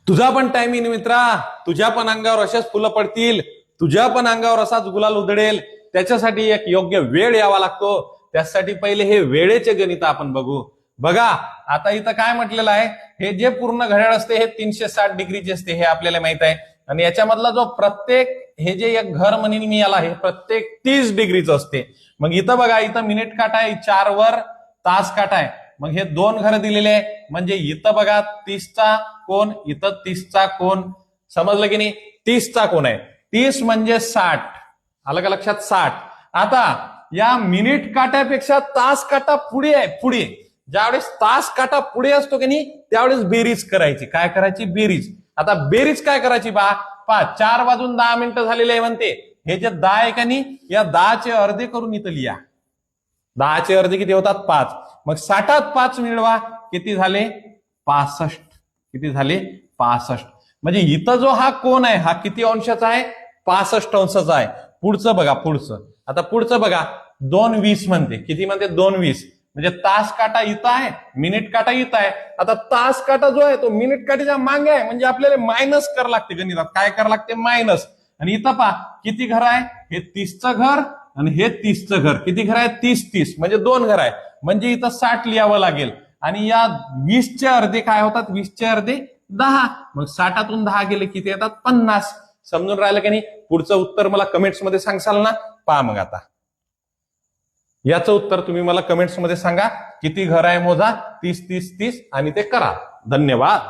तुझा पण टाइम येईल मित्रा, तुझ्या पण अंगावर अशाच फुलं पडतील, तुझ्या पण अंगावर असाच गुलाल उधळेल. त्याच्यासाठी एक योग्य वेळ यावा लागतो. त्यासाठी पहिले हे वेळेचे गणित आपण बघू. बघा आता इथं काय म्हटलेलं आहे, हे जे पूर्ण घड्याळ असते हे 360 डिग्रीचे असते, हे आपल्याला माहित आहे. आणि याच्यामधला जो प्रत्येक हे जे एक घर म्हणेन मी याला, हे प्रत्येक 30 डिग्रीचं असते. मग इथं बघा, इथं मिनिट काटा आहे 4 वर, तास काटा आहे. मग हे 2 घर दिलेले आहे, म्हणजे इथं बघा 30चा कोण, इथं 30चा कोण. समजलं की नाही? 30चा कोण आहे, 30 म्हणजे 60. आलं का लक्षात? 60. आता या मिनिट काट्यापेक्षा तास काटा पुढे आहे. पुढे ज्यावेळेस तास काटा पुढे असतो की नाही, त्यावेळेस बेरीज करायची. काय करायची? बेरीज. आता बेरीज काय करायची बा? 4 वाजून 10 मिनिटं झालेले आहे म्हणते. हे जे 10 आहे का नाही, या 10चे अर्धे करून इथं लिहा. 10चे अर्धे किती होतात? 5. मग 60त 5 मिळवा, किती झाले? 65. किती झाले? 65. म्हणजे इथं जो हा कोण आहे हा किती अंशाचा आहे? 65 अंशाचा आहे. पुढचं बघा, पुढचं. आता पुढचं बघा, 2:20 म्हणते. किती म्हणते? 2:20. म्हणजे तास काटा इथं आहे, मिनिट काटा इथं आहे. आता तास काटा जो आहे तो मिनिट काठीच्या मागे आहे, म्हणजे आपल्याला मायनस करावं लागते गणितात. काय करावं लागते? मायनस. आणि इथं पहा किती घर आहे, हे 30चं घर आणि हे 30चं घर. किती घर आहे? 30 म्हणजे 2 घर आहे. म्हणजे इथं 60 लिहावं लागेल. आणि या 20चे अर्धे काय होतात? 20चे अर्धे 10. मग 60तून 10 गेले किती येतात? 50. समजून राहिलं की नाही? पुढचं उत्तर मला कमेंट्स मध्ये सांगसाल ना? पहा मग आता याचं उत्तर तुम्ही मला कमेंट्स मध्ये सांगा. किती घर आहे मोजा? 30 30 30 आणि ते करा. धन्यवाद.